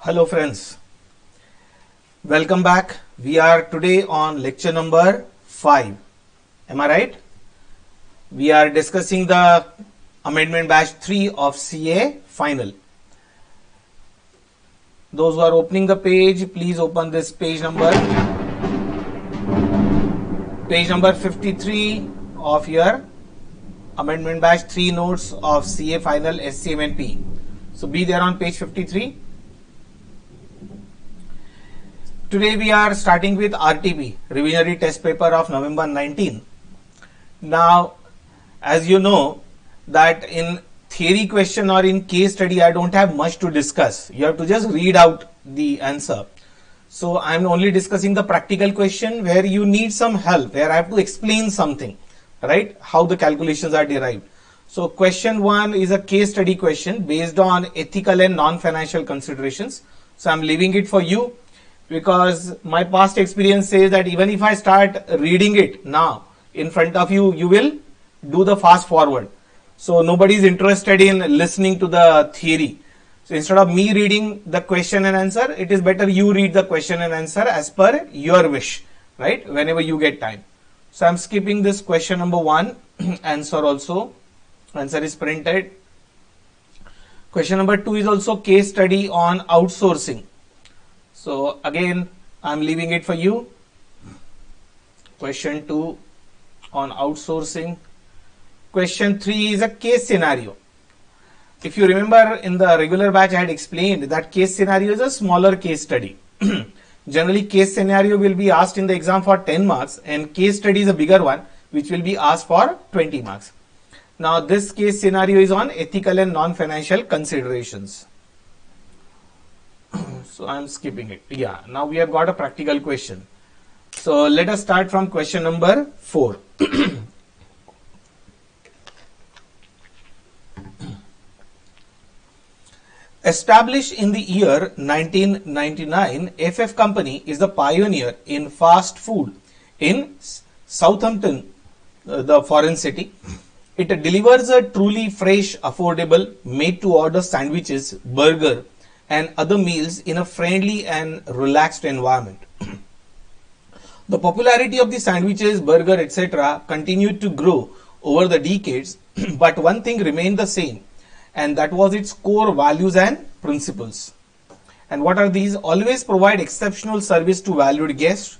Hello friends, welcome back. We are today on lecture number 5. Am I right? We are discussing the amendment batch 3 of CA final. Those who are opening the page, please open this page number 53 of your amendment batch 3 notes of CA final SCMNP. So be there on page 53. Today we are starting with RTP, Revisionary Test Paper of November 19. Now, as you know that in theory question or in case study, I don't have much to discuss. You have to just read out the answer. So I am only discussing the practical question where you need some help, where I have to explain something, right? How the calculations are derived. So question 1 is a case study question based on ethical and non-financial considerations. So I am leaving it for you, because my past experience says that even if I start reading it now in front of you, you will do the fast forward. So nobody is interested in listening to the theory. So instead of me reading the question and answer, it is better you read the question and answer as per your wish, right? Whenever you get time. So I'm skipping this question number 1, answer also. Answer is printed. Question number 2 is also case study on outsourcing. So again, I'm leaving it for you. Question 2 on outsourcing. Question 3 is a case scenario. If you remember in the regular batch, I had explained that case scenario is a smaller case study. Generally, case scenario will be asked in the exam for 10 marks and case study is a bigger one which will be asked for 20 marks. Now, this case scenario is on ethical and non-financial considerations. So I am skipping it. Yeah, now we have got a practical question. So let us start from question number 4. Established in the year 1999, FF Company is the pioneer in fast food in Southampton, the foreign city. It delivers a truly fresh, affordable, made-to-order sandwiches, burger, and other meals in a friendly and relaxed environment. The popularity of the sandwiches, burger, etc. continued to grow over the decades, but one thing remained the same, and that was its core values and principles. And what are these? Always provide exceptional service to valued guests,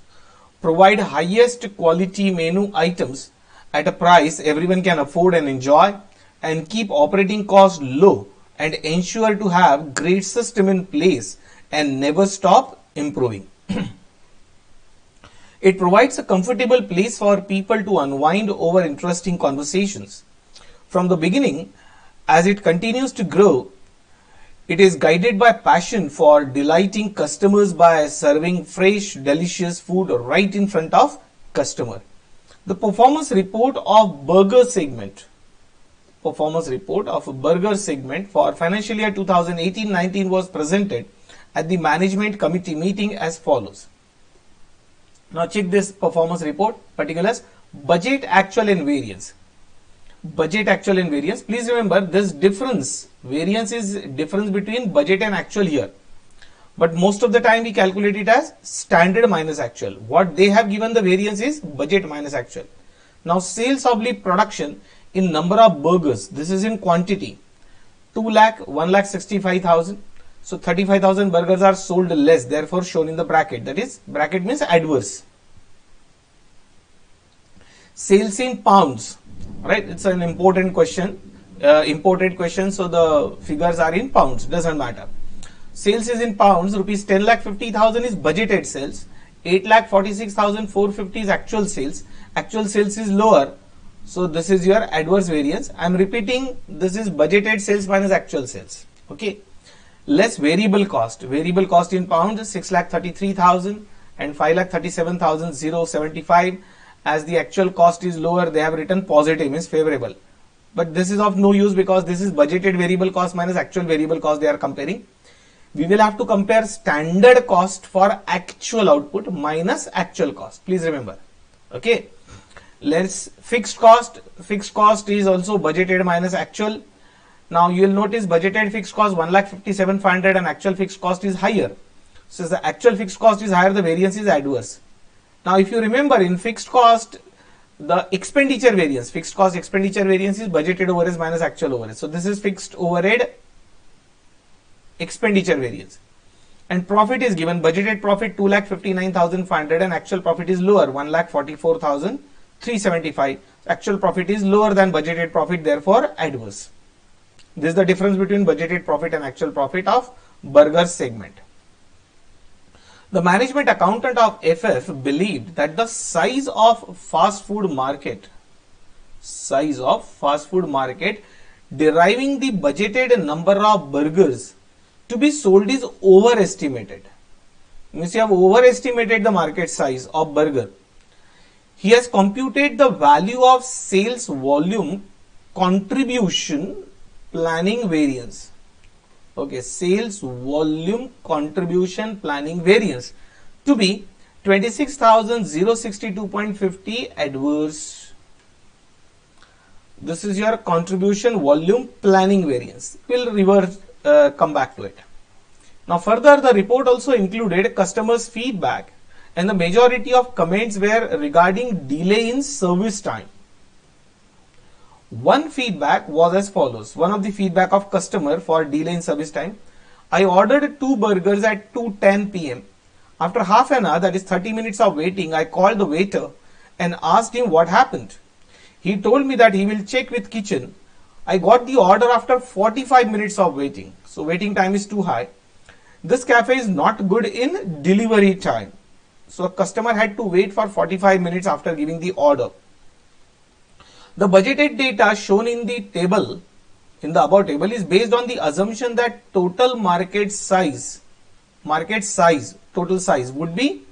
provide highest quality menu items at a price everyone can afford and enjoy, and keep operating costs low, and ensure to have great system in place and never stop improving. It provides a comfortable place for people to unwind over interesting conversations. From the beginning, as it continues to grow, it is guided by passion for delighting customers by serving fresh, delicious food right in front of customer. The performance report of burger segment for financial year 2018-19 was presented at the management committee meeting as follows. Now check this performance report, particulars, budget, actual and variance. Budget, actual and variance. Please remember this variance is difference between budget and actual here. But most of the time we calculate it as standard minus actual. What they have given the variance is budget minus actual. Now sales oblique production in number of burgers, this is in quantity, 2 lakh, 1,65,000. So 35,000 burgers are sold less, therefore shown in the bracket. That is, bracket means adverse. Sales in pounds, right? It's an important question, imported question. So the figures are in pounds, doesn't matter. Sales is in pounds, rupees 10,50,000 is budgeted sales, 8,46,450 is actual sales. Actual sales is lower. So this is your adverse variance. I am repeating, this is budgeted sales minus actual sales. Okay. Less variable cost. Variable cost in pounds 6,33,000 and 5,37,075. As the actual cost is lower, they have written positive, means favorable. But this is of no use because this is budgeted variable cost minus actual variable cost they are comparing. We will have to compare standard cost for actual output minus actual cost. Please remember. Okay. Let's fixed cost is also budgeted minus actual. Now you will notice budgeted fixed cost 1,57,500 and actual fixed cost is higher. So the actual fixed cost is higher, the variance is adverse. Now if you remember, in fixed cost, the expenditure variance, fixed cost expenditure variance is budgeted overheads minus actual overheads. So this is fixed overhead expenditure variance. And profit is given, budgeted profit 2,59,500 and actual profit is lower, 1,44,375. Actual profit is lower than budgeted profit, therefore adverse. This is the difference between budgeted profit and actual profit of burgers segment. The management accountant of FF believed that the size of fast food market deriving the budgeted number of burgers to be sold is overestimated. Means you have overestimated the market size of burger. He has computed the value of sales volume contribution planning variance. Okay, sales volume contribution planning variance to be 26,062.50 adverse. This is your contribution volume planning variance. We'll come back to it. Now further, the report also included customers' feedback, and the majority of comments were regarding delay in service time. One feedback was as follows. One of the feedback of customer for delay in service time: I ordered 2 burgers at 2:10 p.m. After half an hour, that is 30 minutes of waiting, I called the waiter and asked him what happened. He told me that he will check with kitchen. I got the order after 45 minutes of waiting. So waiting time is too high. This cafe is not good in delivery time. So a customer had to wait for 45 minutes after giving the order. The budgeted data shown in the table, in the above table, is based on the assumption that total total size would be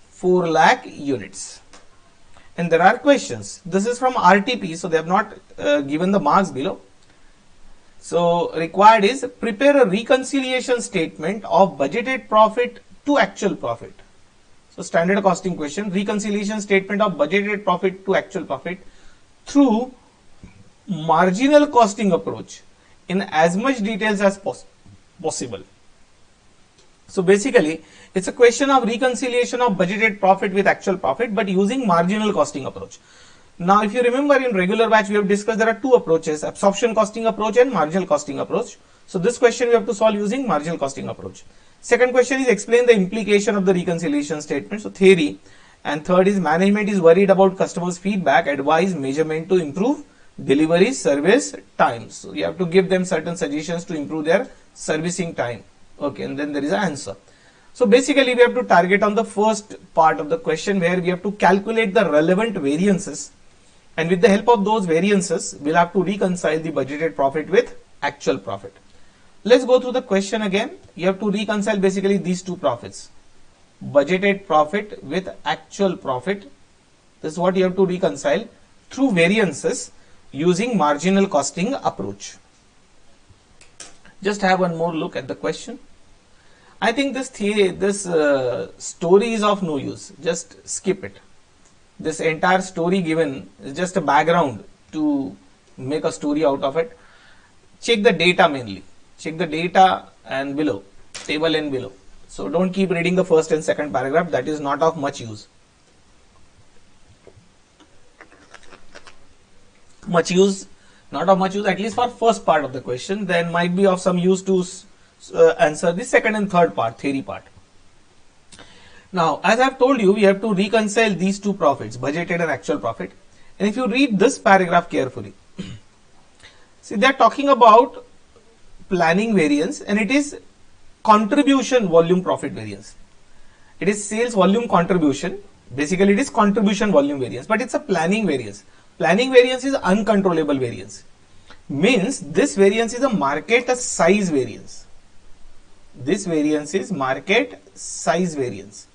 4 lakh units. And there are questions. This is from RTP, so they have not given the marks below. So required is prepare a reconciliation statement of budgeted profit to actual profit. So standard costing question, reconciliation statement of budgeted profit to actual profit through marginal costing approach in as much details as possible. So basically, it's a question of reconciliation of budgeted profit with actual profit, but using marginal costing approach. Now, if you remember, in regular batch, we have discussed there are 2 approaches, absorption costing approach and marginal costing approach. So this question we have to solve using marginal costing approach. Second question is explain the implication of the reconciliation statement. So theory. And third is management is worried about customers' feedback, advise measurement to improve delivery service times. So you have to give them certain suggestions to improve their servicing time. Okay, and then there is an answer. So basically we have to target on the first part of the question where we have to calculate the relevant variances, and with the help of those variances we'll have to reconcile the budgeted profit with actual profit. Let's go through the question again. You have to reconcile basically these 2 profits, budgeted profit with actual profit. This is what you have to reconcile through variances using marginal costing approach. Just have one more look at the question. I think this story is of no use. Just skip it. This entire story given is just a background to make a story out of it. Check the data mainly. Check the data and below, table and below. So don't keep reading the first and second paragraph. That is not of much use. Not of much use, at least for first part of the question. Then might be of some use to answer the second and third part, theory part. Now, as I have told you, we have to reconcile these 2 profits, budgeted and actual profit. And if you read this paragraph carefully, see, they are talking about planning variance, and it is contribution volume profit variance. It is sales volume contribution. Basically, it is contribution volume variance, but it's a planning variance. Planning variance is uncontrollable variance. Means this variance is a market size variance. This variance is market size variance,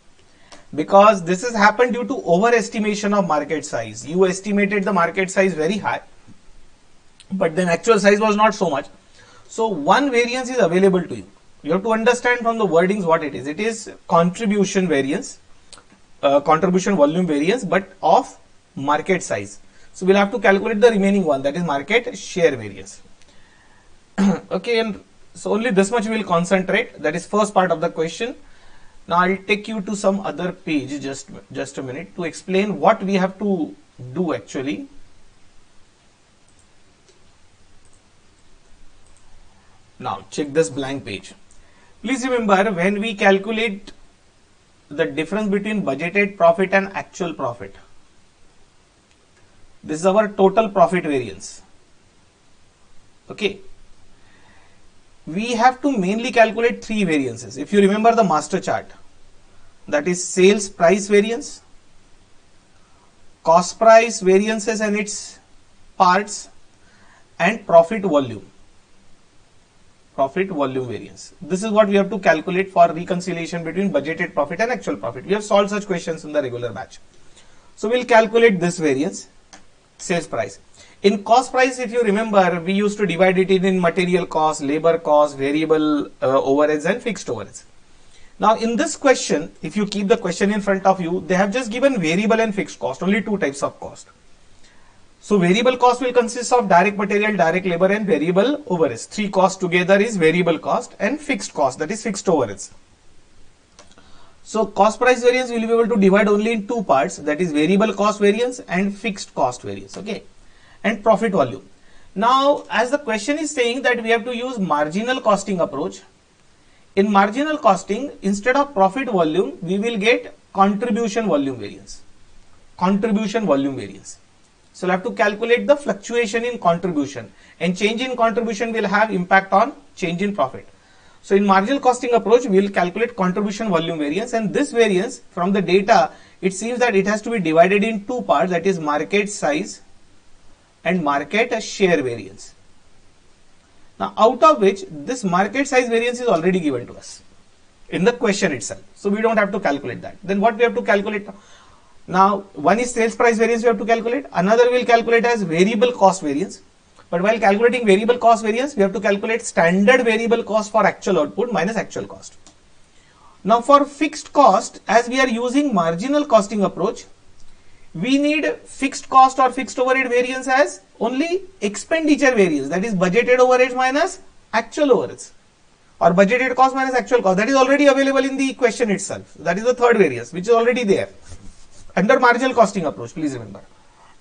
because this has happened due to overestimation of market size. You estimated the market size very high, but then actual size was not so much. So one variance is available to you. You have to understand from the wordings what it is. It is contribution variance, contribution volume variance, but of market size. So we'll have to calculate the remaining one, that is market share variance. Okay, and so only this much we will concentrate. That is first part of the question. Now I'll take you to some other page, just a minute, to explain what we have to do actually. Now check this blank page. Please remember, when we calculate the difference between budgeted profit and actual profit, this is our total profit variance. Okay, we have to mainly calculate three variances. If you remember the master chart, that is sales price variance, cost price variances and its parts, and profit volume variance. This is what we have to calculate for reconciliation between budgeted profit and actual profit. We have solved such questions in the regular batch. So we'll calculate this variance, sales price. In cost price, if you remember, we used to divide it in material cost, labor cost, variable overheads and fixed overheads. Now in this question, if you keep the question in front of you, they have just given variable and fixed cost, only two types of cost. So variable cost will consist of direct material, direct labor and variable overheads. Three costs together is variable cost, and fixed cost, that is fixed overheads. So cost price variance we will be able to divide only in two parts, that is variable cost variance and fixed cost variance. Okay, and profit volume. Now as the question is saying that we have to use marginal costing approach, in marginal costing, instead of profit volume, we will get contribution volume variance. So we'll have to calculate the fluctuation in contribution, and change in contribution will have impact on change in profit. So in marginal costing approach, we will calculate contribution volume variance, and this variance from the data, it seems that it has to be divided in two parts, that is market size and market share variance. Now out of which this market size variance is already given to us in the question itself. So we don't have to calculate that. Then what we have to calculate? Now one is sales price variance we have to calculate, another we will calculate as variable cost variance. But while calculating variable cost variance, we have to calculate standard variable cost for actual output minus actual cost. Now for fixed cost, as we are using marginal costing approach, we need fixed cost or fixed overhead variance as only expenditure variance, that is budgeted overheads minus actual overheads, or budgeted cost minus actual cost. That is already available in the question itself. That is the third variance which is already there under marginal costing approach, please remember.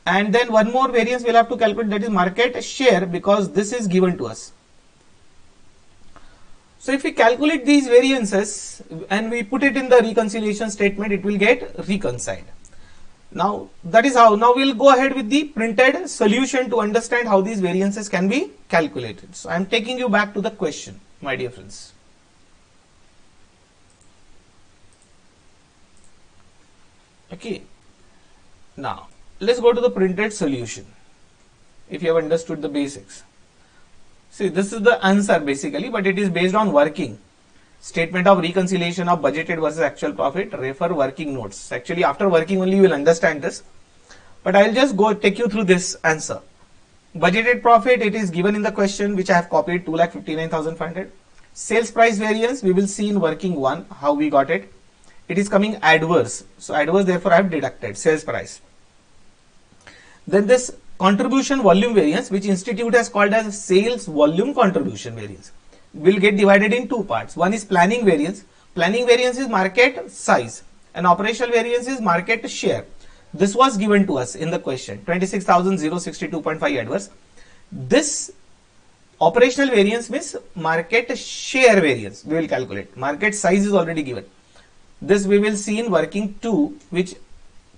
And then one more variance we'll have to calculate, that is market share, because this is given to us. So if we calculate these variances and we put it in the reconciliation statement, it will get reconciled. Now that is how. Now we'll go ahead with the printed solution to understand how these variances can be calculated. So I'm taking you back to the question, my dear friends. Okay, now let's go to the printed solution. If you have understood the basics, see, this is the answer basically, but it is based on working statement of reconciliation of budgeted versus actual profit. Refer working notes. Actually after working only you will understand this, but I'll just go take you through this answer. Budgeted profit, it is given in the question which I have copied, 2,59,500. Sales price variance we will see in working 1 how we got it. It is coming adverse, so adverse, therefore I have deducted sales price. Then this contribution volume variance, which institute has called as sales volume contribution variance, will get divided in two parts. One is planning variance. Planning variance is market size and operational variance is market share. This was given to us in the question, 26,062.5 adverse. This operational variance means market share variance we will calculate. Market size is already given. This we will see in working 2, which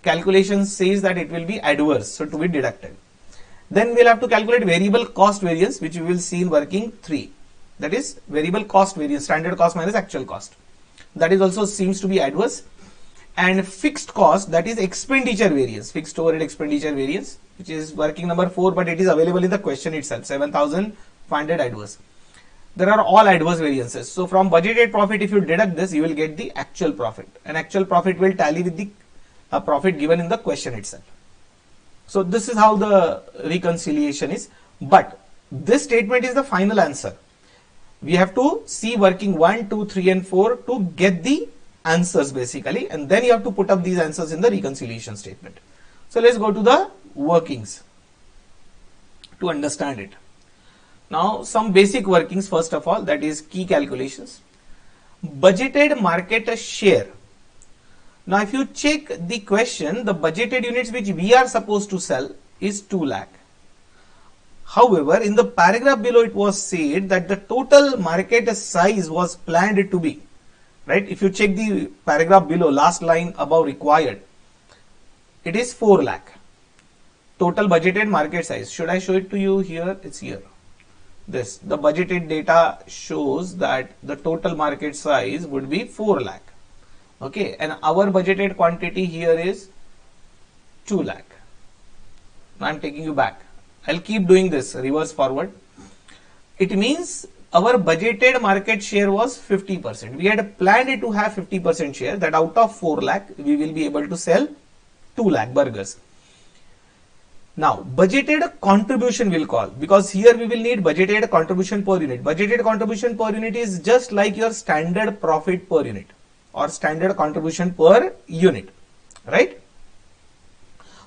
calculation says that it will be adverse, so to be deducted. Then we'll have to calculate variable cost variance, which we will see in working 3. That is variable cost variance, standard cost minus actual cost. That is also seems to be adverse. And fixed cost, that is expenditure variance, fixed overhead expenditure variance, which is working number 4, but it is available in the question itself, 7,500 adverse. There are all adverse variances. So from budgeted profit, if you deduct this, you will get the actual profit, and actual profit will tally with the profit given in the question itself. So this is how the reconciliation is, but this statement is the final answer. We have to see working 1, 2, 3 and 4 to get the answers basically, and then you have to put up these answers in the reconciliation statement. So let's go to the workings to understand it. Now some basic workings first of all, that is key calculations. Budgeted market share. Now if you check the question, the budgeted units which we are supposed to sell is 2 lakh. However, in the paragraph below it was said that the total market size was planned to be, right? If you check the paragraph below, last line above required, it is 4 lakh. Total budgeted market size. Should I show it to you here? It's here. This, the budgeted data shows that the total market size would be 4 lakh. Okay, and our budgeted quantity here is 2 lakh. Now I'm taking you back. I'll keep doing this reverse forward. It means our budgeted market share was 50%. We had planned to have 50% share, that out of 4 lakh we will be able to sell 2 lakh burgers. Now budgeted contribution will call, because here we will need budgeted contribution per unit. Budgeted contribution per unit is just like your standard profit per unit or standard contribution per unit, right?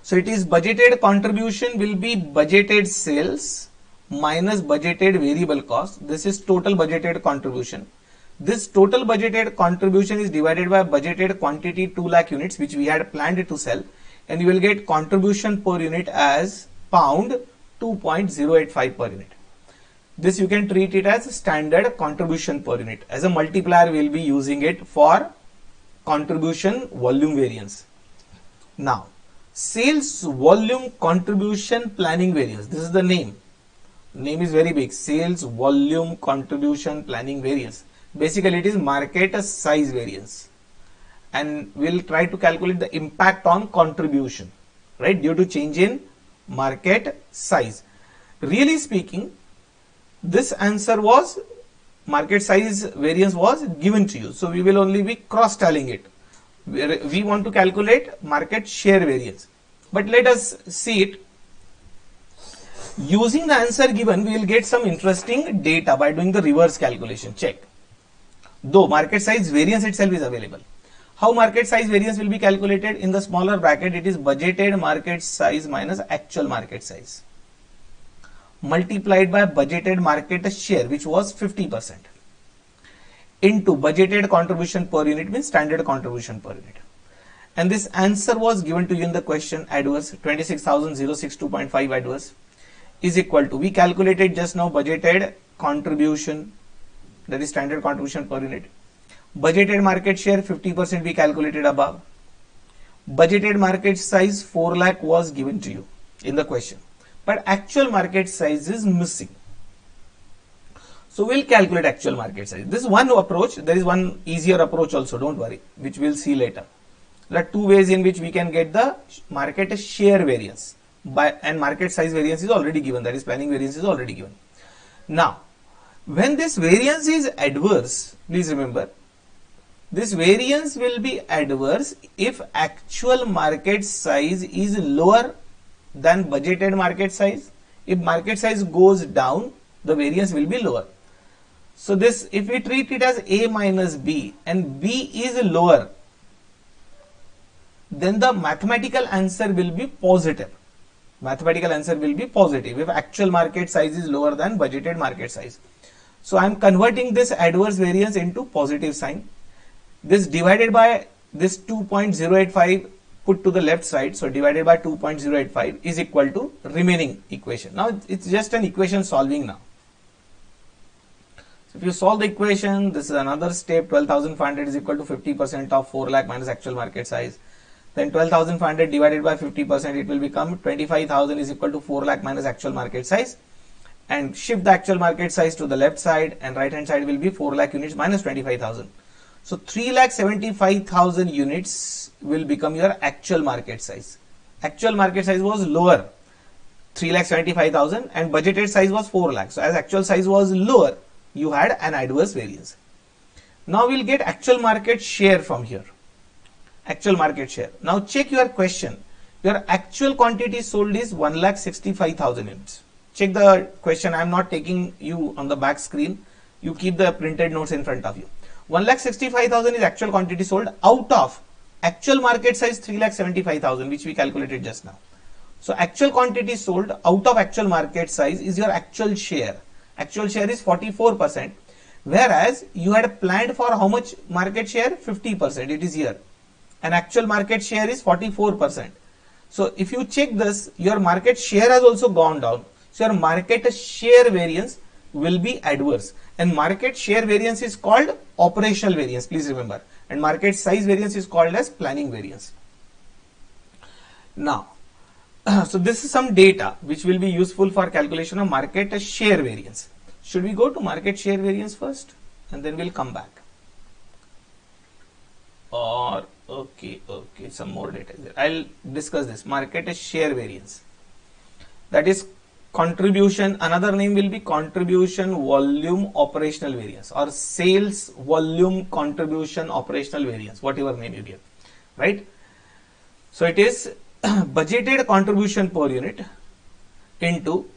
So it is budgeted contribution will be budgeted sales minus budgeted variable cost. This is total budgeted contribution. This total budgeted contribution is divided by budgeted quantity 2 lakh units which we had planned to sell, and you will get contribution per unit as pound 2.085 per unit. This you can treat it as standard contribution per unit. As a multiplier we will be using it for contribution volume variance. Now sales volume contribution planning variance. This is the name. Name is very big. Sales volume contribution planning variance. Basically it is market size variance, and we'll try to calculate the impact on contribution, right, due to change in market size. Really speaking, this answer was market size variance was given to you, so we will only be cross-tallying it. We want to calculate market share variance, but let us see it. Using the answer given, we will get some interesting data by doing the reverse calculation. Check. Though market size variance itself is available. How market size variance will be calculated? In the smaller bracket, it is budgeted market size minus actual market size multiplied by budgeted market share, which was 50%, into budgeted contribution per unit, means standard contribution per unit. And this answer was given to you in the question, adverse 26,062.5 adverse is equal to, we calculated just now budgeted contribution, that is standard contribution per unit. Budgeted market share 50% we calculated above. Budgeted market size 4 lakh was given to you in the question, but actual market size is missing. So we'll calculate actual market size. This is one approach. There is one easier approach also, don't worry, which we'll see later. There are two ways in which we can get the market share variance, and market size variance is already given, that is planning variance is already given. Now when this variance is adverse, please remember, this variance will be adverse if actual market size is lower than budgeted market size. If market size goes down, the variance will be lower. So this, if we treat it as A minus B and B is lower, then the mathematical answer will be positive. Mathematical answer will be positive if actual market size is lower than budgeted market size. So I am converting this adverse variance into positive sign. This divided by this 2.085 put to the left side, so divided by 2.085 is equal to remaining equation. Now it's just an equation solving now. So if you solve the equation, this is another step. 12,500 is equal to 50% of 4 lakh minus actual market size. Then 12,500 divided by 50%, it will become 25,000 is equal to 4 lakh minus actual market size. And shift the actual market size to the left side, and right hand side will be 4 lakh units minus 25,000. So 3,75,000 units will become your actual market size. Actual market size was lower, 3,75,000, and budgeted size was 4 lakh. So as actual size was lower, you had an adverse variance. Now we'll get actual market share from here. Actual market share. Now check your question. Your actual quantity sold is 1,65,000 units. Check the question. I am not taking you on the back screen. You keep the printed notes in front of you. 1,65,000 is actual quantity sold out of actual market size 3,75,000, which we calculated just now. So actual quantity sold out of actual market size is your actual share, Actual share is 44%, whereas you had planned for how much market share? 50%. It is here. And actual market share is 44%. So if you check this, your market share has also gone down. So your market share variance will be adverse. And market share variance is called operational variance, please remember. And market size variance is called as planning variance. Now, so this is some data which will be useful for calculation of market share variance. Should we go to market share variance first and then we'll come back? Or okay, some more data there. I'll discuss this market share variance. That is contribution, another name will be contribution volume operational variance or sales volume contribution operational variance, whatever name you give, right? So it is budgeted contribution per unit into,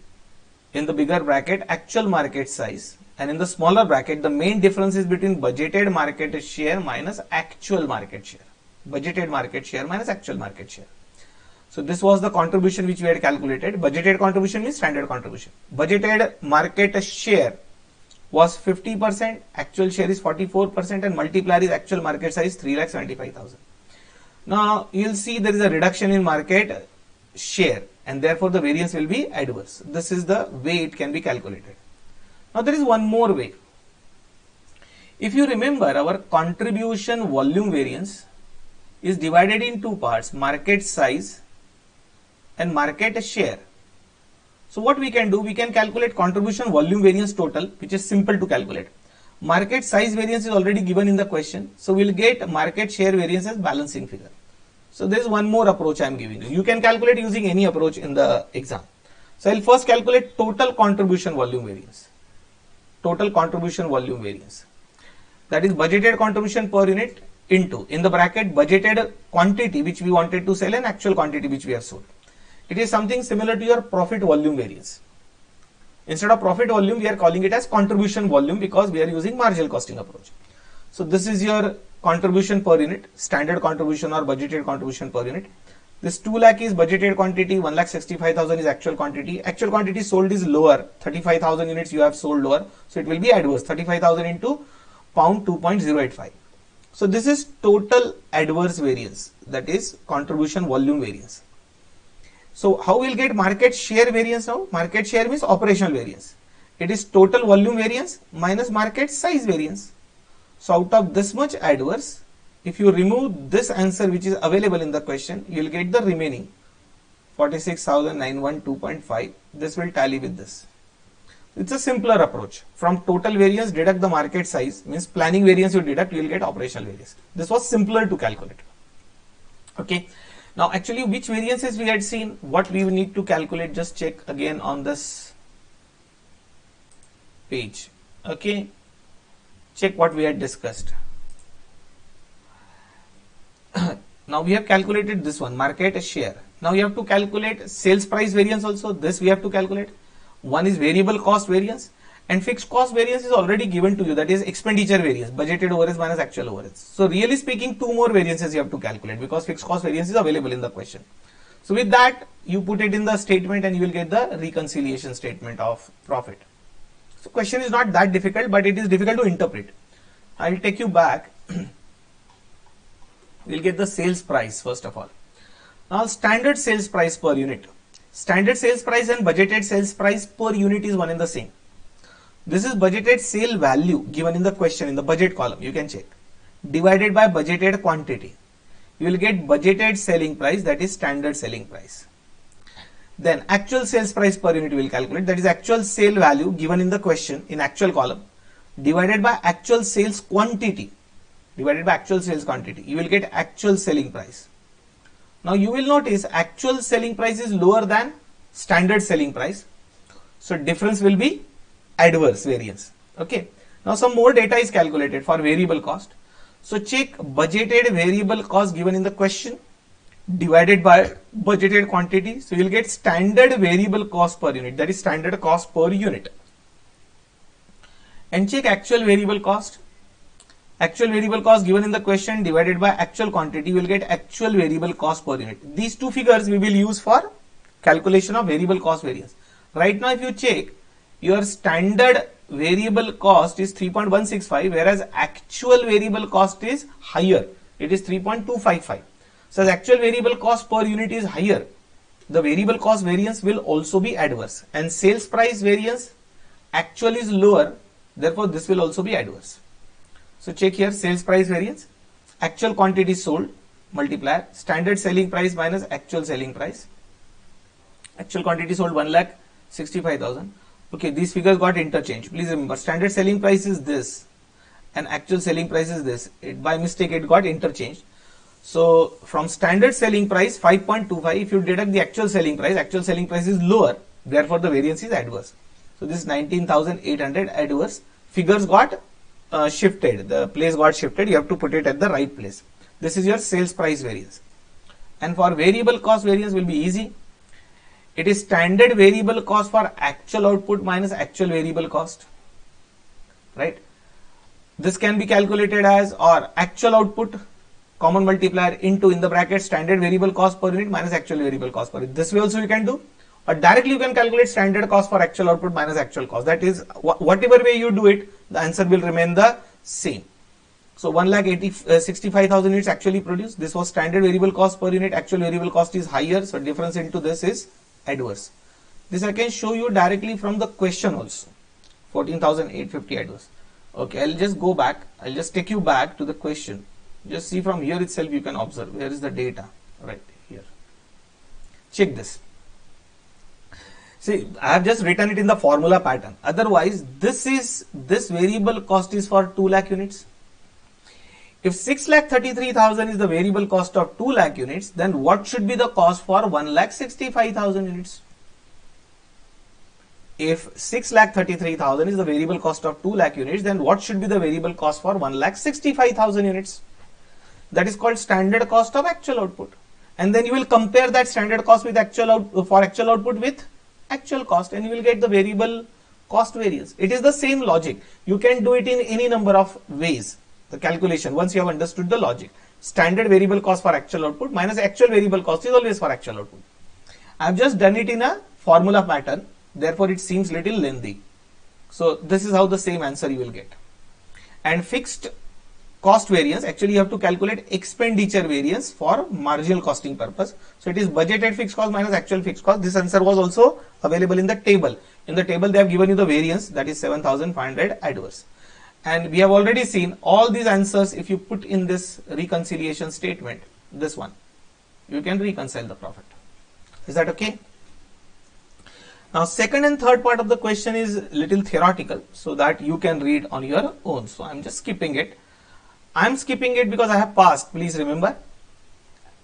in the bigger bracket, actual market size, and in the smaller bracket the main difference is between budgeted market share minus actual market share. Budgeted market share minus actual market share. So this was the contribution which we had calculated. Budgeted contribution means standard contribution. Budgeted market share was 50%, actual share is 44%, and multiplier is actual market size 3,75,000. Now you will see there is a reduction in market share and therefore the variance will be adverse. This is the way it can be calculated. Now there is one more way. If you remember, our contribution volume variance is divided in two parts, market size and market share. So what we can do, we can calculate contribution volume variance total, which is simple to calculate. Market size variance is already given in the question, so we'll get market share variance as balancing figure. So there is one more approach I am giving you. You can calculate using any approach in the exam. So I'll first calculate total contribution volume variance. Total contribution volume variance. That is budgeted contribution per unit into, in the bracket, budgeted quantity which we wanted to sell and actual quantity which we have sold. It is something similar to your profit volume variance. Instead of profit volume, we are calling it as contribution volume because we are using marginal costing approach. So this is your contribution per unit, standard contribution or budgeted contribution per unit. This 2 lakh is budgeted quantity, 1,65,000 is actual quantity. Actual quantity sold is lower, 35,000 units you have sold lower. So it will be adverse, 35,000 into pound 2.085. So this is total adverse variance, that is contribution volume variance. So how we'll get market share variance now? Market share means operational variance. It is total volume variance minus market size variance. So out of this much adverse, if you remove this answer which is available in the question, you will get the remaining 46,912.5. This will tally with this. It's a simpler approach. From total variance deduct the market size, means planning variance you deduct, you will get operational variance. This was simpler to calculate. Okay. Now actually which variances we had seen, what we need to calculate, just check again on this page. Okay. Check what we had discussed. Now we have calculated this one, market share. Now we have to calculate sales price variance also. This we have to calculate. One is variable cost variance and fixed cost variance is already given to you. That is expenditure variance, budgeted overheads minus actual overheads. So really speaking, two more variances you have to calculate because fixed cost variance is available in the question. So with that, you put it in the statement and you will get the reconciliation statement of profit. So question is not that difficult, but it is difficult to interpret. I will take you back. We'll get the sales price first of all. Now standard sales price per unit. Standard sales price and budgeted sales price per unit is one and the same. This is budgeted sale value given in the question in the budget column. You can check. Divided by budgeted quantity. You will get budgeted selling price, that is standard selling price. Then actual sales price per unit we will calculate, that is actual sale value given in the question in actual column divided by actual sales quantity. Divided by actual sales quantity, you will get actual selling price. Now you will notice actual selling price is lower than standard selling price. So difference will be adverse variance. Okay. Now some more data is calculated for variable cost. So check budgeted variable cost given in the question divided by budgeted quantity. So you will get standard variable cost per unit, that is standard cost per unit. And check actual variable cost. Actual variable cost given in the question divided by actual quantity, you will get actual variable cost per unit. These two figures we will use for calculation of variable cost variance. Right now if you check your standard variable cost is 3.165, whereas actual variable cost is higher. It is 3.255. So, as actual variable cost per unit is higher, the variable cost variance will also be adverse, and sales price variance actual is lower, therefore this will also be adverse. So, check here, sales price variance, actual quantity sold, multiplier, standard selling price minus actual selling price. Actual quantity sold 1,65,000. Okay, these figures got interchanged. Please remember, standard selling price is this and actual selling price is this. By mistake it got interchanged. So from standard selling price 5.25, if you deduct the actual selling price is lower, therefore the variance is adverse. So this 19,800 adverse, figures got shifted, the place got shifted, you have to put it at the right place. This is your sales price variance. And for variable cost variance will be easy. It is standard variable cost for actual output minus actual variable cost, right? This can be calculated as, or actual output common multiplier into, in the bracket, standard variable cost per unit minus actual variable cost per unit. This way also you can do, or directly you can calculate standard cost for actual output minus actual cost. That is, whatever way you do it, the answer will remain the same. So 1,65,000 units actually produced. This was standard variable cost per unit. Actual variable cost is higher, so difference into this is adverse. This I can show you directly from the question also. 14,850 adverse. Okay, I'll just go back. I'll just take you back to the question. Just see from here itself, you can observe where is the data, right here. Check this. See, I have just written it in the formula pattern. Otherwise, this variable cost is for 2 lakh units. If 6,33,000 is the variable cost of 2 lakh units, then what should be the cost for 1,65,000 units? If 6,33,000 is the variable cost of 2 lakh units, then what should be the variable cost for 1,65,000 units? That is called standard cost of actual output. And then you will compare that standard cost with actual output with actual cost, and you will get the variable cost variance. It is the same logic. You can do it in any number of ways. The calculation, once you have understood the logic, standard variable cost for actual output minus actual variable cost is always for actual output. I have just done it in a formula pattern, therefore it seems little lengthy. So this is how the same answer you will get. And fixed cost variance, actually you have to calculate expenditure variance for marginal costing purpose. So it is budgeted fixed cost minus actual fixed cost. This answer was also available in the table. In the table they have given you the variance, that is 7,500 adverse. And we have already seen all these answers. If you put in this reconciliation statement, this one, you can reconcile the profit. Is that okay? Now second and third part of the question is little theoretical, so that you can read on your own. So I'm just skipping it. I'm skipping it because I have passed, please remember.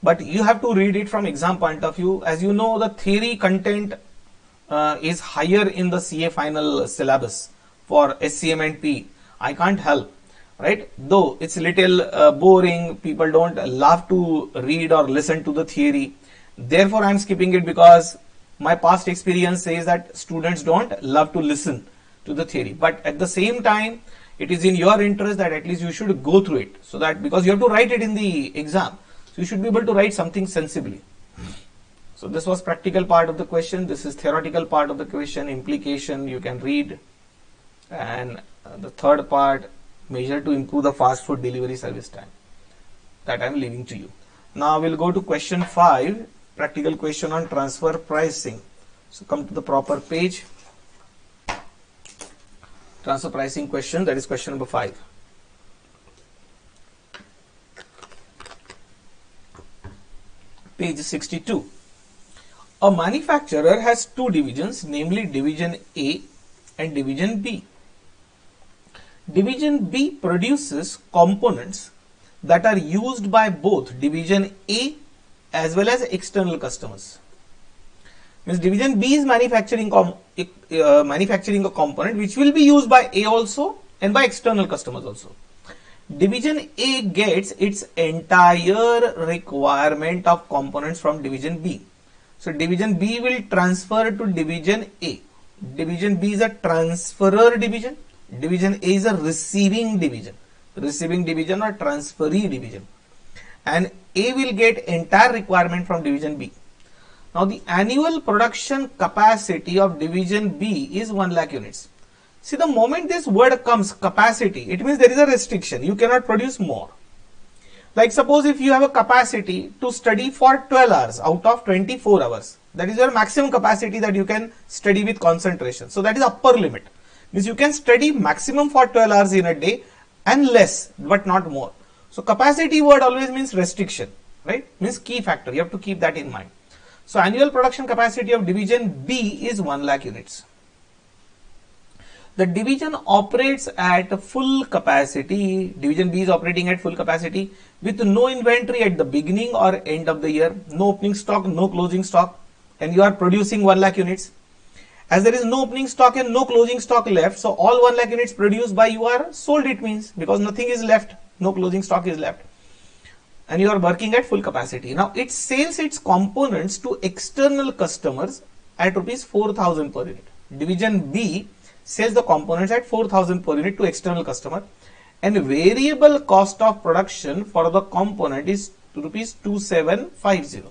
But you have to read it from exam point of view. As you know, the theory content is higher in the CA final syllabus for SCM and PE. I can't help, right? Though it's a little boring, people don't love to read or listen to the theory. Therefore, I'm skipping it because my past experience says that students don't love to listen to the theory. But at the same time, it is in your interest that at least you should go through it, so that, because you have to write it in the exam, so you should be able to write something sensibly. So this was practical part of the question. This is theoretical part of the question, implication you can read. And the third part, measure to improve the fast food delivery service time, that I am leaving to you. Now we'll go to question 5, practical question on transfer pricing. So come to the proper page. Transfer pricing question, that is question number 5. Page 62. A manufacturer has two divisions, namely division A and division B. Division B produces components that are used by both division A as well as external customers. Means division B is manufacturing a component which will be used by A also and by external customers also. Division A gets its entire requirement of components from division B. So division B will transfer to division A. Division B is a transferor division. Division A is a receiving division or transferee division, and A will get entire requirement from division B. Now the annual production capacity of division B is 1 lakh units. See, the moment this word comes capacity, it means there is a restriction. You cannot produce more. Like suppose if you have a capacity to study for 12 hours out of 24 hours, that is your maximum capacity that you can study with concentration. So that is upper limit. Means you can study maximum for 12 hours in a day and less, but not more. So capacity word always means restriction, right? Means key factor. You have to keep that in mind. So annual production capacity of division B is 1 lakh units. The division operates at full capacity. Division B is operating at full capacity with no inventory at the beginning or end of the year, no opening stock, no closing stock, and you are producing 1 lakh units. As there is no opening stock and no closing stock left, so all 1 lakh units produced by you are sold, it means, because nothing is left, no closing stock is left, and you are working at full capacity. Now it sells its components to external customers at rupees 4,000 per unit. Division B sells the components at 4,000 per unit to external customer, and variable cost of production for the component is rupees 2750.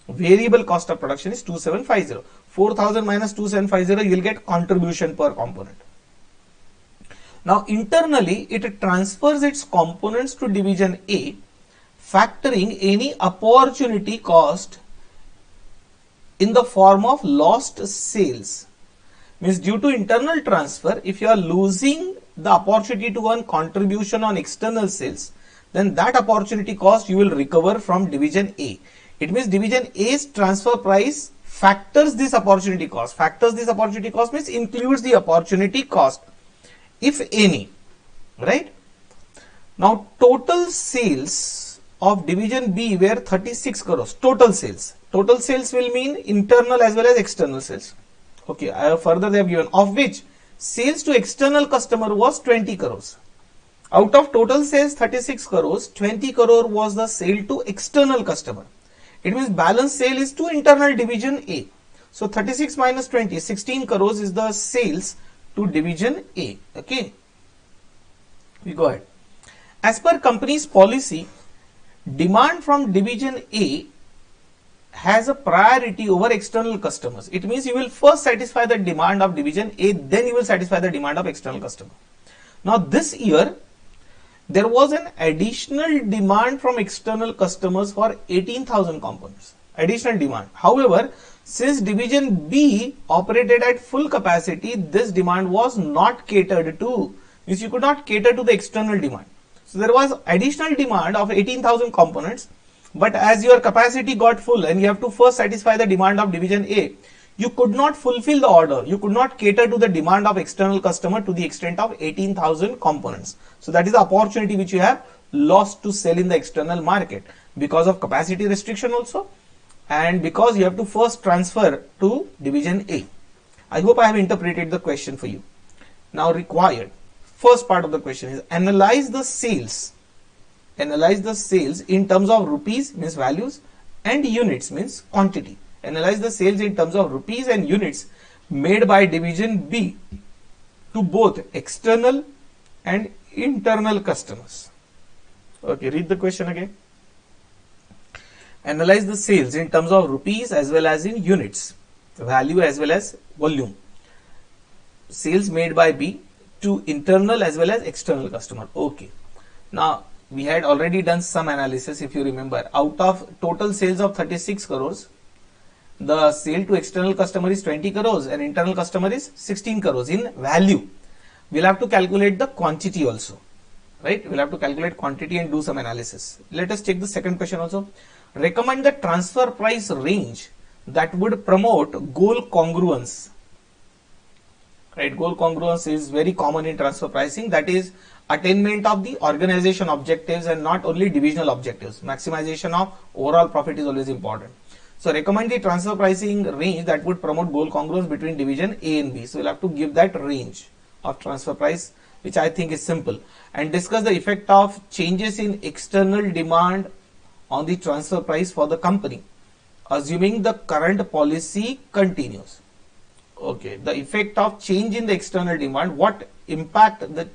Variable cost of production is 2750. 4,000 minus 2750, you will get contribution per component. Now internally it transfers its components to division A, factoring any opportunity cost in the form of lost sales. Means due to internal transfer, if you are losing the opportunity to earn contribution on external sales, then that opportunity cost you will recover from division A. It means division A's transfer price factors this opportunity cost. Factors this opportunity cost means includes the opportunity cost, if any, right? Now total sales of division B were 36 crores. Total sales. Total sales will mean internal as well as external sales. Okay, further they have given, of which sales to external customer was 20 crores. Out of total sales 36 crores, 20 crore was the sale to external customer. It means balance sale is to internal division A. So 36 minus 20, 16 crores is the sales to division A. Okay, we go ahead. As per company's policy, demand from division A has a priority over external customers. It means you will first satisfy the demand of division A, then you will satisfy the demand of external customer. Now this year there was an additional demand from external customers for 18,000 components. Additional demand. However, since division B operated at full capacity, this demand was not catered to. Means you could not cater to the external demand. So there was additional demand of 18,000 components. But as your capacity got full and you have to first satisfy the demand of division A, you could not fulfill the order. You could not cater to the demand of external customer to the extent of 18,000 components. So that is the opportunity which you have lost to sell in the external market because of capacity restriction also, and because you have to first transfer to division A. I hope I have interpreted the question for you. Now required. First part of the question is analyze the sales. Analyze the sales in terms of rupees means values and units means quantity. Analyze the sales in terms of rupees and units made by division B to both external and internal customers. Okay, read the question again. Analyze the sales in terms of rupees as well as in units, value as well as volume. Sales made by B to internal as well as external customer. Okay. Now we had already done some analysis, if you remember. Out of total sales of 36 crores, the sale to external customer is 20 crores and internal customer is 16 crores in value. We'll have to calculate the quantity also, right? We'll have to calculate quantity and do some analysis. Let us take the second question also. Recommend the transfer price range that would promote goal congruence. Right? Goal congruence is very common in transfer pricing. That is attainment of the organization objectives and not only divisional objectives. Maximization of overall profit is always important. So recommend the transfer pricing range that would promote goal congruence between division A and B. So we'll have to give that range of transfer price, which I think is simple, and discuss the effect of changes in external demand on the transfer price for the company, assuming the current policy continues. Okay, the effect of change in the external demand, what impact the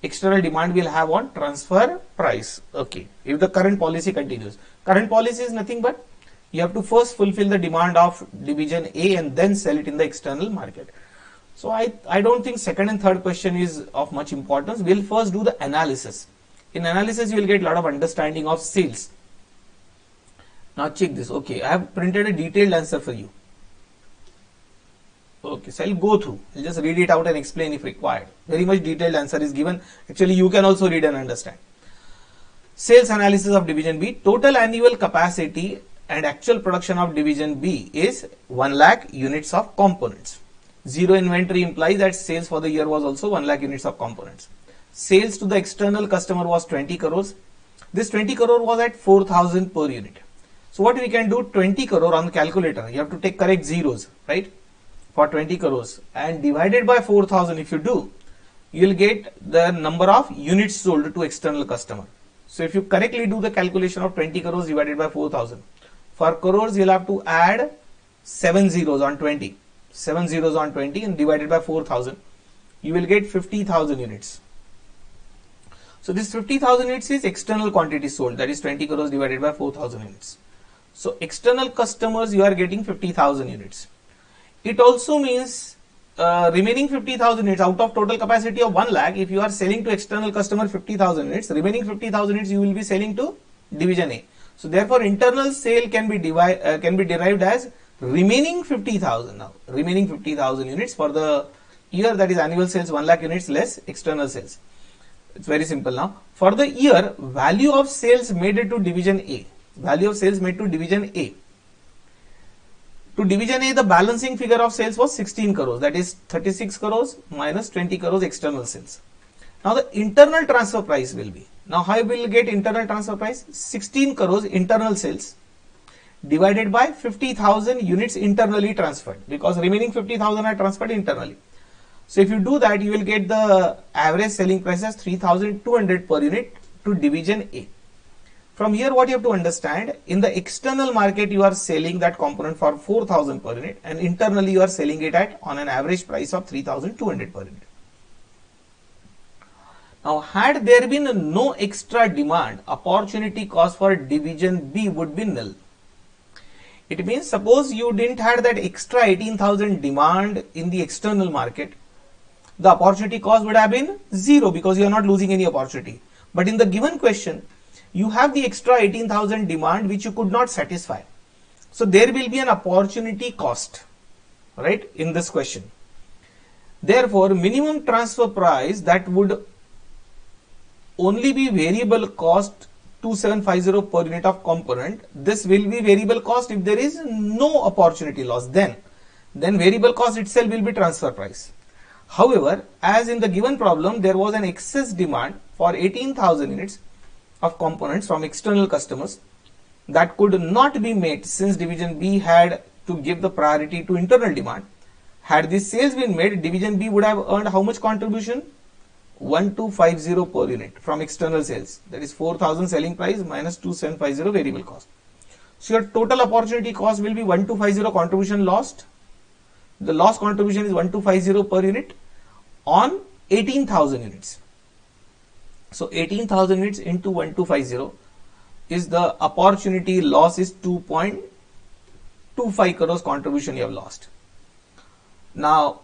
external demand will have on transfer price. Okay, if the current policy continues. Current policy is nothing but You have to first fulfill the demand of division A and then sell it in the external market. So I don't think second and third question is of much importance. We'll first do the analysis. In analysis, you will get a lot of understanding of sales. Now check this. Okay, I have printed a detailed answer for you. Okay, so I'll go through. I'll just read it out and explain if required. Very much detailed answer is given. Actually, you can also read and understand. Sales analysis of division B. Total annual capacity and actual production of division B is 1 lakh units of components. Zero inventory implies that sales for the year was also 1 lakh units of components. Sales to the external customer was 20 crores. This 20 crore was at 4,000 per unit. So what we can do, 20 crore on the calculator, you have to take correct zeros, right? For 20 crores and divided by 4,000 if you do, you will get the number of units sold to external customer. So if you correctly do the calculation of 20 crores divided by 4,000, for crores you'll have to add 7 zeros on 20. 7 zeros on 20 and divided by 4,000, you will get 50,000 units. So this 50,000 units is external quantity sold, that is 20 crores divided by 4,000 units. So external customers you are getting 50,000 units. It also means remaining 50,000 units out of total capacity of 1 lakh. If you are selling to external customer 50,000 units, remaining 50,000 units you will be selling to division A. So therefore internal sale can be derived as remaining 50,000 now. Remaining 50,000 units for the year, that is annual sales 1 lakh units less external sales. It's very simple now. For the year, value of sales made to division A. Value of sales made to division A. To division A, the balancing figure of sales was 16 crores. That is 36 crores minus 20 crores external sales. Now the internal transfer price will be. Now how will you get internal transfer price? 16 crores internal sales divided by 50,000 units internally transferred, because remaining 50,000 are transferred internally. So if you do that, you will get the average selling price as 3,200 per unit to division A. From here, what you have to understand, in the external market you are selling that component for 4,000 per unit and internally you are selling it at on an average price of 3,200 per unit. Now had there been no extra demand, opportunity cost for division B would be null. It means suppose you didn't have that extra 18,000 demand in the external market, the opportunity cost would have been 0 because you are not losing any opportunity. But in the given question, you have the extra 18,000 demand which you could not satisfy. So there will be an opportunity cost, right, in this question. Therefore, minimum transfer price that would only be variable cost 2750 per unit of component. This will be variable cost if there is no opportunity loss. Then variable cost itself will be transfer price. However, as in the given problem, there was an excess demand for 18,000 units of components from external customers that could not be met since division B had to give the priority to internal demand. Had these sales been made, division B would have earned how much contribution? 1250 per unit from external sales. That is 4,000 selling price minus 2750 variable cost. So your total opportunity cost will be 1250 contribution lost. The loss contribution is 1250 per unit on 18,000 units. So 18,000 units into 1250 is the opportunity loss is 2.25 crores contribution you have lost. Now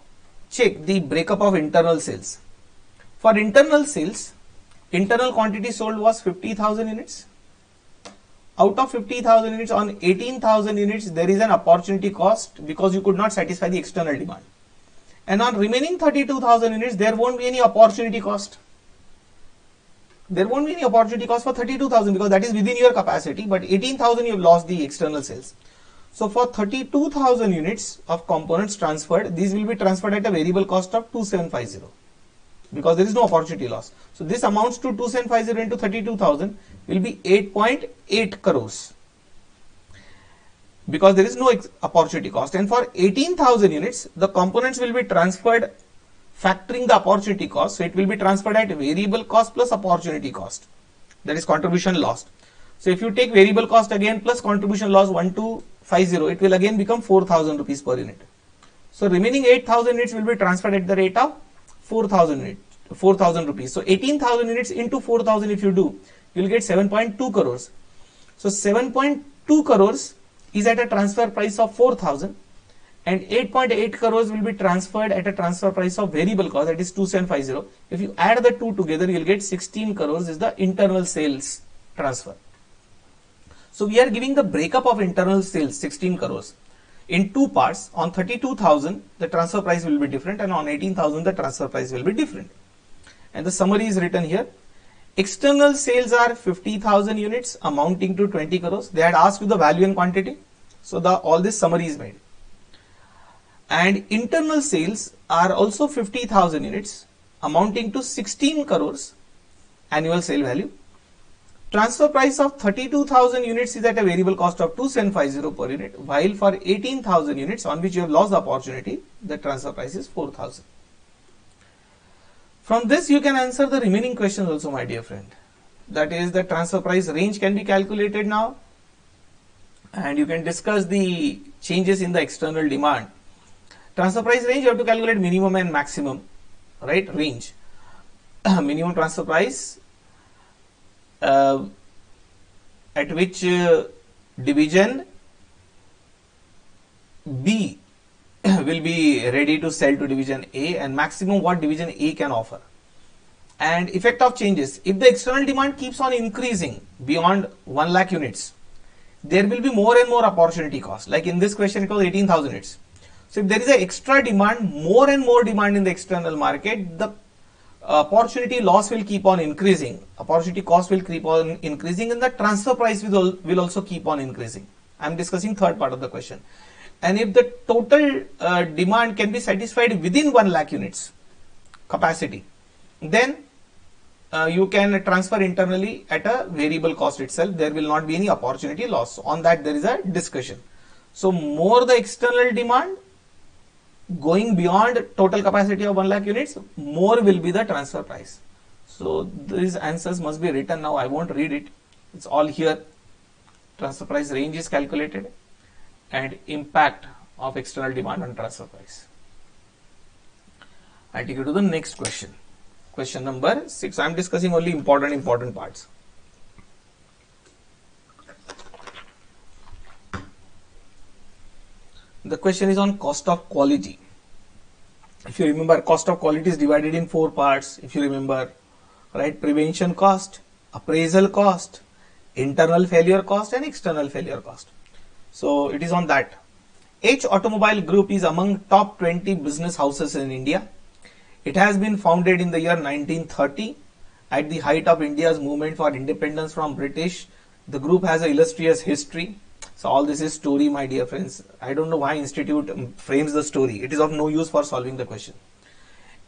check the breakup of internal sales. For internal sales, internal quantity sold was 50,000 units. Out of 50,000 units, on 18,000 units, there is an opportunity cost because you could not satisfy the external demand. And on remaining 32,000 units, there won't be any opportunity cost. There won't be any opportunity cost for 32,000 because that is within your capacity, but 18,000 you have lost the external sales. So for 32,000 units of components transferred, these will be transferred at a variable cost of 2750 because there is no opportunity loss. So this amounts to 2750 into 32,000 will be 8.8 crores because there is no opportunity cost. And for 18,000 units, the components will be transferred factoring the opportunity cost. So it will be transferred at variable cost plus opportunity cost, that is contribution lost. So if you take variable cost again plus contribution loss 1250, it will again become 4,000 rupees per unit. So remaining 8,000 units will be transferred at the rate of 4,000 rupees. So 18,000 units into 4,000 if you do, you will get 7.2 crores. So 7.2 crores is at a transfer price of 4,000 and 8.8 crores will be transferred at a transfer price of variable cost, that is 2750. If you add the two together, you will get 16 crores is the internal sales transfer. So we are giving the breakup of internal sales 16 crores in two parts. On 32,000 the transfer price will be different, and on 18,000 the transfer price will be different. And the summary is written here. External sales are 50,000 units amounting to 20 crores. They had asked you the value and quantity, so all this summary is made. And internal sales are also 50,000 units amounting to 16 crores annual sale value. Transfer price of 32,000 units is at a variable cost of 2750 per unit, while for 18,000 units on which you have lost the opportunity, the transfer price is 4,000. From this you can answer the remaining questions also, my dear friend. That is, the transfer price range can be calculated now, and you can discuss the changes in the external demand. Transfer price range, you have to calculate minimum and maximum, right? Range. Minimum transfer price at which division B will be ready to sell to division A, and maximum what division A can offer. And effect of changes. If the external demand keeps on increasing beyond 1 lakh units, there will be more and more opportunity cost. Like in this question, it was 18,000 units. So if there is an extra demand, more and more demand in the external market, the opportunity loss will keep on increasing. Opportunity cost will keep on increasing, and the transfer price will also keep on increasing. I am discussing third part of the question. And if the total demand can be satisfied within 1 lakh units capacity, then you can transfer internally at a variable cost itself. There will not be any opportunity loss. On that there is a discussion. So more the external demand going beyond total capacity of 1 lakh units, more will be the transfer price. So these answers must be written now. I won't read it. It's all here. Transfer price range is calculated and impact of external demand on transfer price. I take you to the next question. Question number 6. I am discussing only important parts. The question is on cost of quality. If you remember, cost of quality is divided in 4 parts. If you remember, right? Prevention cost, appraisal cost, internal failure cost, and external failure cost. So it is on that. H Automobile Group is among top 20 business houses in India. It has been founded in the year 1930 at the height of India's movement for independence from British. The group has an illustrious history. So all this is story, my dear friends. I don't know why Institute frames the story. It is of no use for solving the question.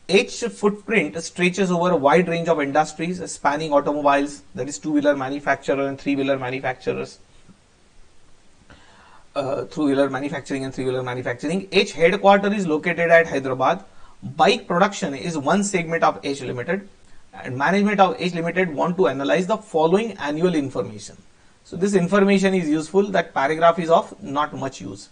H footprint stretches over a wide range of industries spanning automobiles, that is two-wheeler manufacturer and three-wheeler manufacturers. Two-wheeler manufacturing and three-wheeler manufacturing. H headquarters is located at Hyderabad. Bike production is one segment of H Limited, and management of H Limited want to analyze the following annual information. So this information is useful. That paragraph is of not much use.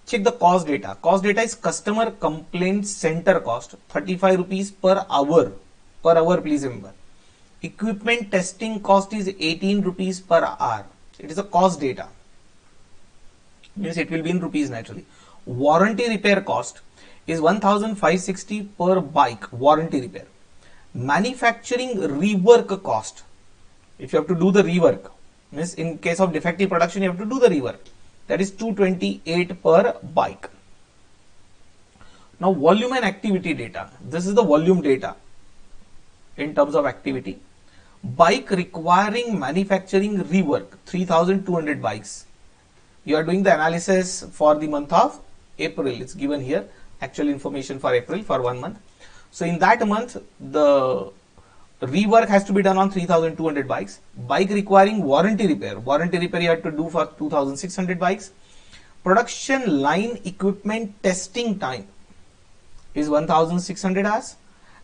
Check the cost data. Cost data is customer complaint center cost, 35 rupees per hour. Per hour, please remember. Equipment testing cost is 18 rupees per hour. It is a cost data. Means it will be in rupees naturally. Warranty repair cost is 1,560 per bike, warranty repair. Manufacturing rework cost, if you have to do the rework, means in case of defective production you have to do the rework, that is 228 per bike. Now volume and activity data. This is the volume data in terms of activity. Bike requiring manufacturing rework, 3,200 bikes. You are doing the analysis for the month of April. It's given here. Actual information for April for 1 month. So in that month, the rework has to be done on 3,200 bikes. Bike requiring warranty repair. Warranty repair you have to do for 2,600 bikes. Production line equipment testing time is 1,600 hours.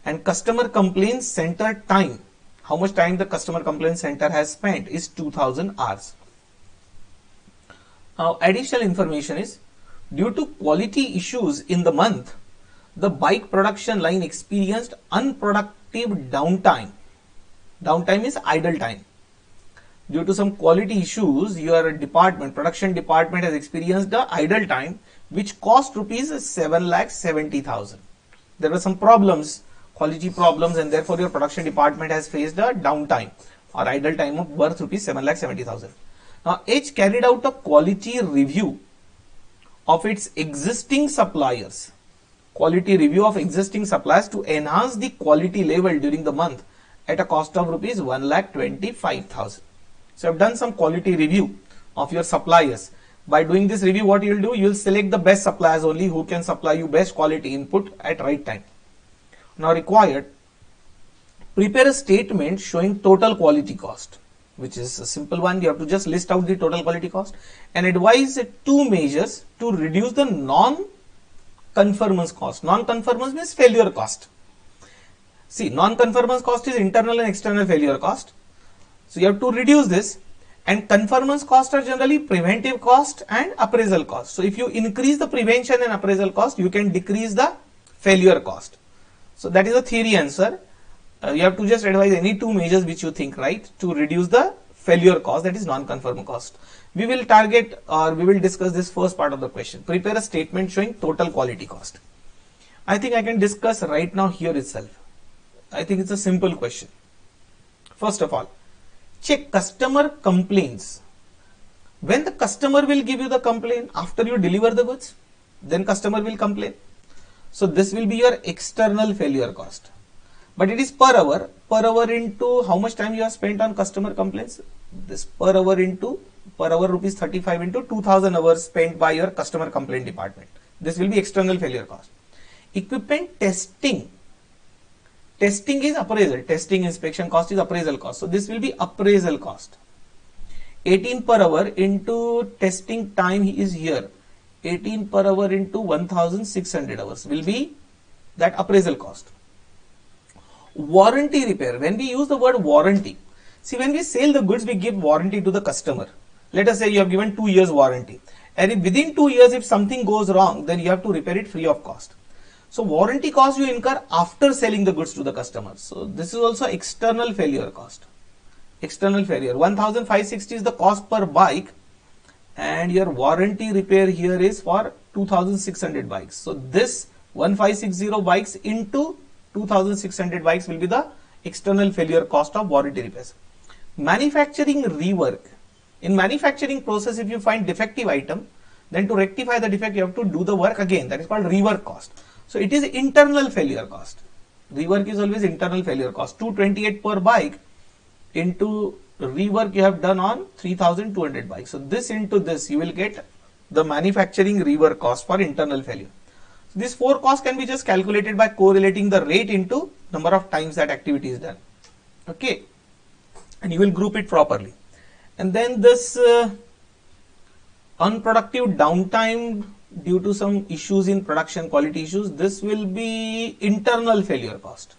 And customer complaints center time. How much time the customer complaints center has spent is 2,000 hours. Now additional information is, due to quality issues in the month, the bike production line experienced unproductive downtime. Downtime is idle time. due to some quality issues, your department, production department has experienced the idle time which cost rupees 7,70,000. There were some problems, quality problems, and therefore your production department has faced a downtime or idle time of worth rupees 7,70,000. Now H carried out a quality review of its existing suppliers, quality review of existing suppliers to enhance the quality level during the month at a cost of rupees 1,25,000. So I've done some quality review of your suppliers. By doing this review, what you will do, you will select the best suppliers only who can supply you best quality input at right time. Now required, prepare a statement showing total quality cost, which is a simple one. You have to just list out the total quality cost and advise two measures to reduce the non-conformance cost. Non-conformance means failure cost. See, non-conformance cost is internal and external failure cost. So you have to reduce this, and conformance costs are generally preventive cost and appraisal cost. So if you increase the prevention and appraisal cost, you can decrease the failure cost. So that is a theory answer. You have to just advise any two measures which you think right to reduce the failure cost, that is non-conforming cost. We will target or we will discuss this first part of the question. Prepare a statement showing total quality cost. I think I can discuss right now here itself. I think it's a simple question. First of all, check customer complaints. When the customer will give you the complaint after you deliver the goods, then customer will complain. So this will be your external failure cost. But it is per hour into how much time you have spent on customer complaints. This per hour rupees 35 into 2000 hours spent by your customer complaint department. This will be external failure cost. Equipment testing. Testing is appraisal. Testing inspection cost is appraisal cost. So this will be appraisal cost. 18 per hour into testing time is here. 18 per hour into 1600 hours will be that appraisal cost. Warranty repair. When we use the word warranty, see, when we sell the goods, we give warranty to the customer. Let us say you have given 2 years warranty, and if within 2 years if something goes wrong, then you have to repair it free of cost. So warranty cost you incur after selling the goods to the customer. So this is also external failure cost. External failure. 1560 is the cost per bike, and your warranty repair here is for 2600 bikes. So this 1560 bikes into 2600 bikes will be the external failure cost of warranty repairs. Manufacturing rework. In manufacturing process, if you find defective item, then to rectify the defect you have to do the work again. That is called rework cost. So it is internal failure cost. Rework is always internal failure cost. 228 per bike into rework you have done on 3200 bikes. So this into this you will get the manufacturing rework cost for internal failure. So these four costs can be just calculated by correlating the rate into number of times that activity is done. Okay, and you will group it properly. And then this unproductive downtime due to some issues in production, quality issues, this will be internal failure cost.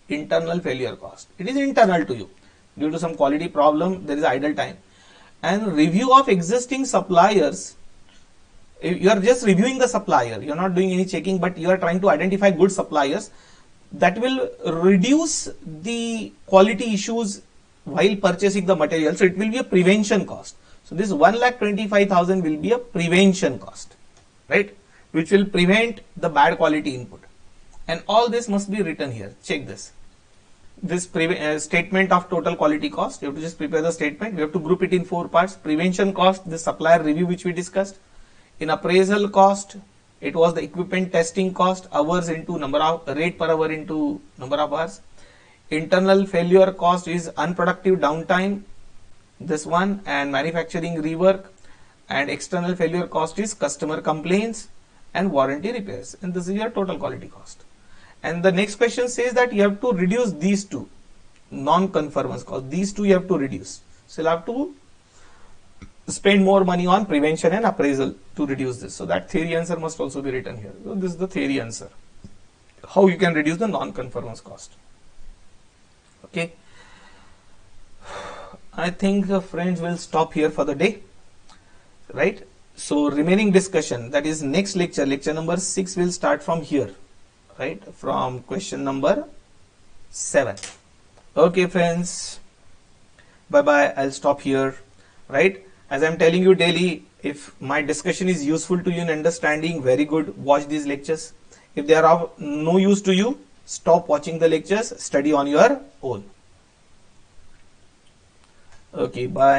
Internal failure cost. It is internal to you. Due to some quality problem, there is idle time. And review of existing suppliers. You are just reviewing the supplier. You are not doing any checking, but you are trying to identify good suppliers. That will reduce the quality issues while purchasing the material. So it will be a prevention cost. So this 1,25,000 will be a prevention cost, right? Which will prevent the bad quality input. And all this must be written here. Check this. This statement of total quality cost. You have to just prepare the statement. We have to group it in 4 parts. Prevention cost, the supplier review which we discussed. In appraisal cost, it was the equipment testing cost, hours into number of rate per hour into number of hours. Internal failure cost is unproductive downtime, this one, and manufacturing rework. And external failure cost is customer complaints and warranty repairs. And this is your total quality cost. And the next question says that you have to reduce these two, non-conformance cost. These two you have to reduce. So you have to spend more money on prevention and appraisal to reduce this. So that theory answer must also be written here. So this is the theory answer. How you can reduce the non-conformance cost. Okay. I think friends will stop here for the day. Right. So remaining discussion, that is next lecture, lecture number 6 will start from here. Right. From question number 7. Okay friends. Bye bye. I'll stop here. Right? As I'm telling you daily, if my discussion is useful to you in understanding, very good. Watch these lectures. If they are of no use to you, stop watching the lectures. Study on your own. Okay. Bye.